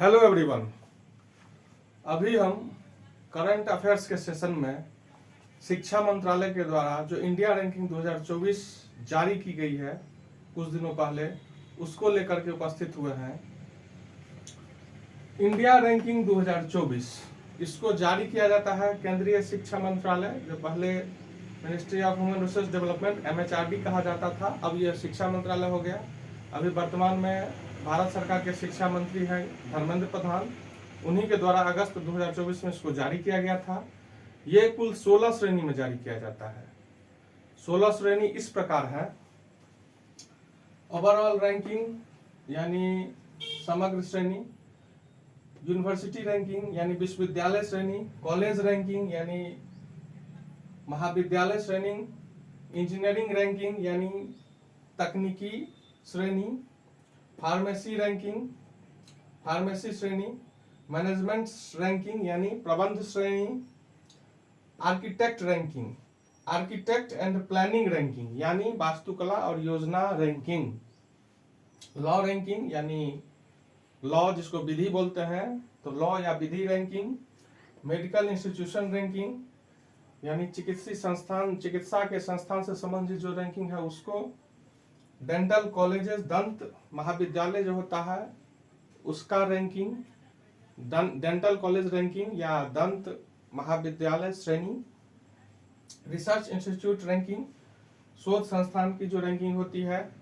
Hello everyone. अभी हम current affairs के सेशन में शिक्षा मंत्रालय के द्वारा जो इंडिया रैंकिंग 2024 जारी की गई है कुछ दिनों पहले, उसको लेकर के उपस्थित हुए हैं। इंडिया रैंकिंग 2024 इसको जारी किया जाता है केंद्रीय शिक्षा मंत्रालय, जो पहले ministry of human resource development MHRD कहा जाता था, अब यह शिक्षा मंत्रालय हो गया। अभी वर्तमान में भारत सरकार के शिक्षा मंत्री हैं धर्मेंद्र प्रधान, उन्हीं के द्वारा अगस्त 2024 में इसको जारी किया गया था। ये कुल 16 श्रेणी में जारी किया जाता है। 16 श्रेणी इस प्रकार है: ओवरऑल रैंकिंग यानी समग्र श्रेणी, यूनिवर्सिटी रैंकिंग यानी विश्वविद्यालय श्रेणी, कॉलेज रैंकिंग यानी महाविद्यालय श्रेणी, इंजीनियरिंग रैंकिंग यानी तकनीकी श्रेणी, फार्मेसी रैंकिंग फार्मेसी श्रेणी, मैनेजमेंट रैंकिंग यानी प्रबंध श्रेणी, architect ranking architect and planning ranking यानी वास्तुकला और योजना रैंकिंग, लॉ रैंकिंग यानी लॉ जिसको विधि बोलते हैं तो लॉ या विधि रैंकिंग, मेडिकल इंस्टीट्यूशन रैंकिंग यानी चिकित्सा के संस्थान से संबंधित जो रैंकिंग है उसको, डेंटल कॉलेजेस दंत महाविद्यालय जो होता है उसका रैंकिंग, डेंटल कॉलेज रैंकिंग या दंत महाविद्यालय श्रेणी, रिसर्च इंस्टीट्यूट रैंकिंग शोध संस्थान की जो रैंकिंग होती है,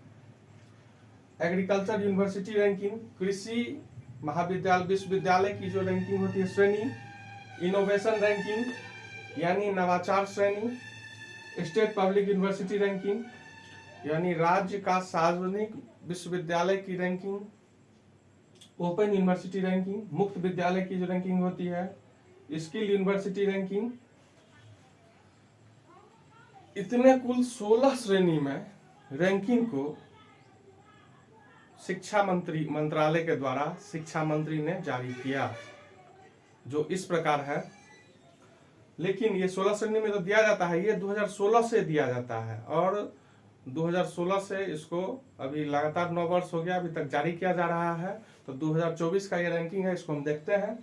एग्रीकल्चर यूनिवर्सिटी रैंकिंग कृषि महाविद्यालय विश्वविद्यालय की जो रैंकिंग होती है श्रेणी, इनोवेशन रैंकिंग यानी नवाचार श्रेणी, स्टेट पब्लिक यूनिवर्सिटी रैंकिंग यानी राज्य का सार्वजनिक विश्वविद्यालय की रैंकिंग, ओपन यूनिवर्सिटी रैंकिंग मुक्त विद्यालय की जो रैंकिंग होती है, स्किल यूनिवर्सिटी रैंकिंग। इतने कुल 16 श्रेणी में रैंकिंग को शिक्षा मंत्रालय के द्वारा शिक्षा मंत्री ने जारी किया, जो इस प्रकार है। लेकिन ये 16 श्रेणी में तो दिया जाता है, ये 2016 से दिया जाता है और 2016 से इसको अभी लगातार 9 वर्ष हो गया, अभी तक जारी किया जा रहा है। तो 2024 का ये रैंकिंग है, इसको हम देखते हैं।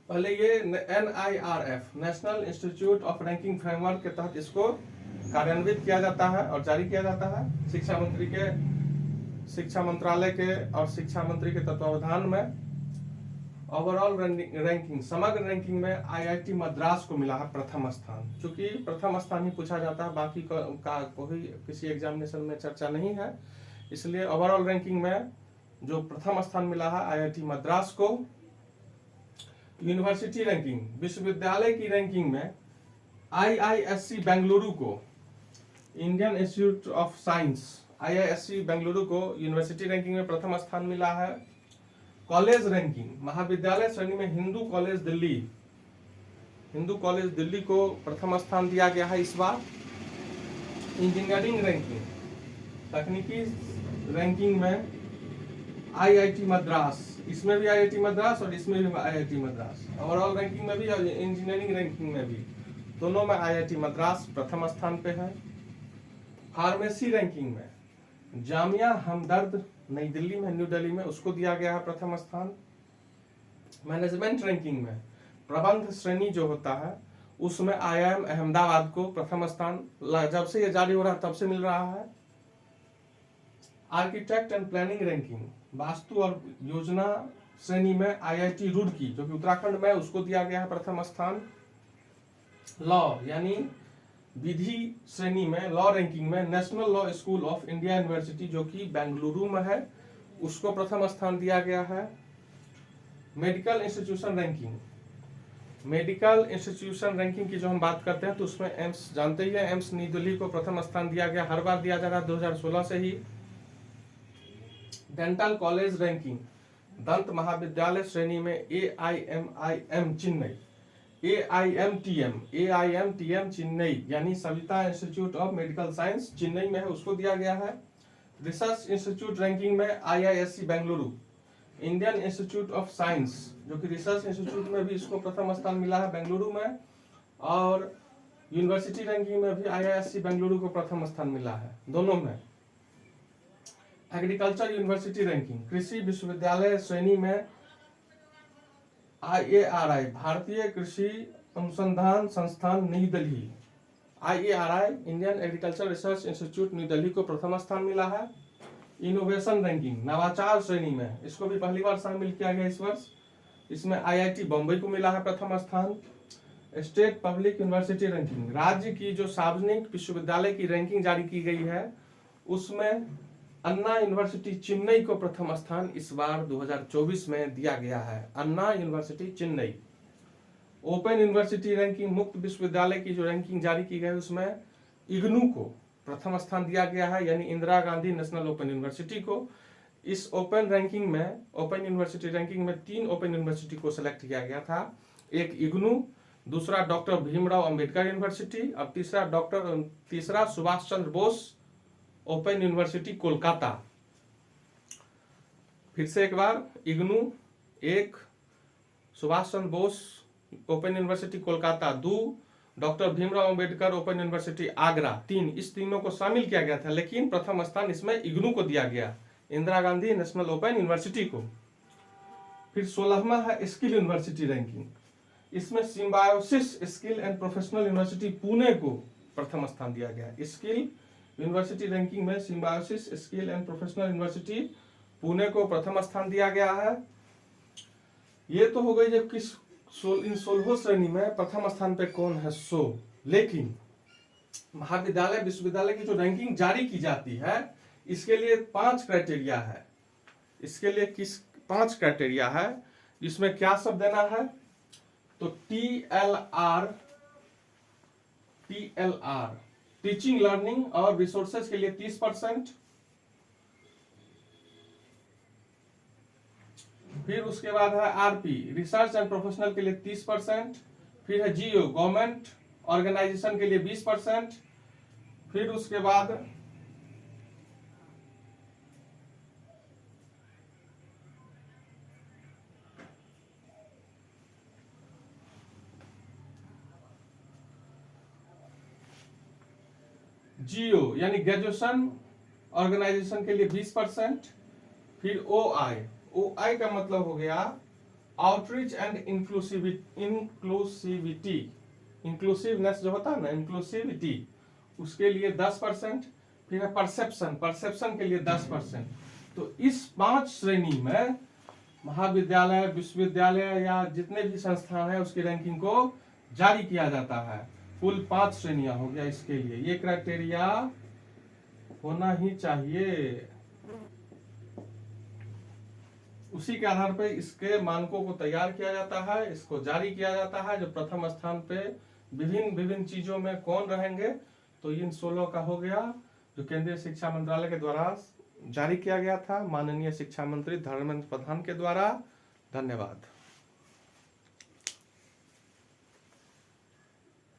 पहले ये NIRF national institute of ranking framework के तहत इसको कार्यान्वित किया जाता है और जारी किया जाता है शिक्षा मंत्रालय के और शिक्षा मंत्री के तत्वावधान में। ओवरऑल रैंकिंग समग्र रैंकिंग में IIT मद्रास को मिला है प्रथम स्थान। चूंकि प्रथम स्थान ही पूछा जाता है, बाकी का कोई किसी एग्जामिनेशन में चर्चा नहीं है, इसलिए ओवरऑल रैंकिंग में जो प्रथम स्थान मिला है IIT मद्रास को। यूनिवर्सिटी रैंकिंग विश्वविद्यालय की रैंकिंग में IISc बेंगलुरु को, Indian institute of science IISc Bengaluru को यूनिवर्सिटी रैंकिंग में प्रथम स्थान मिला है। कॉलेज रैंकिंग महाविद्यालय श्रेणी में हिंदू कॉलेज दिल्ली को प्रथम स्थान दिया गया है इस बार। इंजीनियरिंग रैंकिंग तकनीकी रैंकिंग में IIT मद्रास, इसमें भी IIT मद्रास और इसमें भी IIT मद्रास। ओवरऑल रैंकिंग में भी और इंजीनियरिंग रैंकिंग में भी दोनों में IIT मद्रास प्रथम स्थान पे है। फार्मेसी रैंकिंग में जामिया हमदर्द नई दिल्ली में, न्यू दिल्ली में, उसको दिया गया है प्रथम स्थान। मैनेजमेंट रैंकिंग में प्रबंध श्रेणी जो होता है उसमें IIM अहमदाबाद को प्रथम स्थान, जब से ये जारी हो रहा है तब से मिल रहा है। Architect and planning ranking vastu और योजना श्रेणी में IIT रुड़की जो कि उत्तराखंड में, उसको दिया गया है प्रथम स्थान। लॉ यानी विधि श्रेणी में लॉ रैंकिंग में national law school of India university जो कि बेंगलुरु में है, उसको प्रथम स्थान दिया गया है। मेडिकल इंस्टीट्यूशन रैंकिंग की जो हम बात करते हैं तो उसमें एम्स जानते ही है, एम्स नई दिल्ली को प्रथम स्थान दिया गया, हर बार दिया जा रहा है 2016 से ही। डेंटल कॉलेज रैंकिंग दंत महाविद्यालय श्रेणी में AIMIM चेन्नई, AIMTM चेन्नई यानी Savita institute of medical science Chennai में है, उसको दिया गया है। रिसर्च इंस्टीट्यूट रैंकिंग में IISc Bengaluru, Indian institute of science जो कि रिसर्च इंस्टीट्यूट में भी इसको प्रथम स्थान मिला है बेंगलुरु में, और यूनिवर्सिटी रैंकिंग में भी IISc बेंगलुरु को प्रथम स्थान मिला है दोनों में। एग्रीकल्चर यूनिवर्सिटी रैंकिंग कृषि विश्वविद्यालय श्रेणी में IARI भारतीय कृषि अनुसंधान संस्थान नई Delhi, IARI Indian agriculture research institute new Delhi को प्रथम स्थान मिला है। इनोवेशन रैंकिंग नवाचार श्रेणी में इसको भी पहली बार शामिल किया गया इस वर्ष, इसमें IIT बम्बई को मिला है प्रथम स्थान। स्टेट पब्लिक यूनिवर्सिटी रैंकिंग राज्य की जो सार्वजनिक विश्वविद्यालय की रैंकिंग जारी की गई है उसमें अन्ना यूनिवर्सिटी चेन्नई को प्रथम स्थान इस बार 2024 में दिया गया है, Anna university Chennai. Open university ranking मुक्त विश्वविद्यालय की जो रैंकिंग जारी की गई उसमें इग्नू को प्रथम स्थान दिया गया है, यानी Indira Gandhi national open university को। इस ओपन रैंकिंग में, ओपन यूनिवर्सिटी रैंकिंग में 3 ओपन यूनिवर्सिटी को सिलेक्ट किया गया था, एक इग्नू, दूसरा डॉक्टर भीमराव अंबेडकर यूनिवर्सिटी और तीसरा सुभाष चंद्र बोस ओपन यूनिवर्सिटी कोलकाता। फिर से एक बार, IGNOU 1, Subhash Chandra Bose open university Kolkata 2, doctor Bhimrao Ambedkar open university Agra 3, इस तीनों को शामिल किया गया था, लेकिन प्रथम स्थान इसमें इग्नू को दिया गया, Indira Gandhi national open university को। फिर 16वां है स्किल यूनिवर्सिटी रैंकिंग, इसमें symbiosis skill and professional university Pune को प्रथम स्थान दिया गया। स्किल यूनिवर्सिटी रैंकिंग में symbiosis skill and professional university Pune को प्रथम स्थान दिया गया है। ये तो हो गई जब किस इन 16 श्रेणी में प्रथम स्थान पे कौन है लेकिन महाविद्यालय विश्वविद्यालय की जो रैंकिंग जारी की जाती है इसके लिए 5 क्राइटेरिया है। इसके लिए 5 क्राइटेरिया है, जिसमें क्या सब देना है, तो TLR टीचिंग लर्निंग और रिसोर्सेज के लिए 30%, फिर उसके बाद है RP रिसर्च एंड प्रोफेशनल के लिए 30%, फिर है GO गवर्नमेंट ऑर्गेनाइजेशन के लिए 20%, फिर उसके बाद GO यानी ग्रेजुएशन ऑर्गेनाइजेशन के लिए 20%, फिर OI का मतलब हो गया आउटरीच एंड इंक्लूसिवनेस जो होता है ना, इंक्लूसिविटी, उसके लिए 10%, फिर है परसेप्शन के लिए 10%। तो इस 5 श्रेणी में महाविद्यालय विश्वविद्यालय या जितने भी संस्थान है उसकी रैंकिंग को जारी किया जाता है। कुल 5 श्रेणियां हो गया इसके लिए, ये क्राइटेरिया होना ही चाहिए। उसी के आधार पर इसके मानकों को तैयार किया जाता है, इसको जारी किया जाता है। जो प्रथम स्थान पे विभिन्न चीजों में कौन रहेंगे, तो इन 16 का हो गया, जो केंद्रीय शिक्षा मंत्रालय के द्वारा जारी किया गया था माननीय शिक्षा मंत्री धर्मेंद्र प्रधान के द्वारा। धन्यवाद।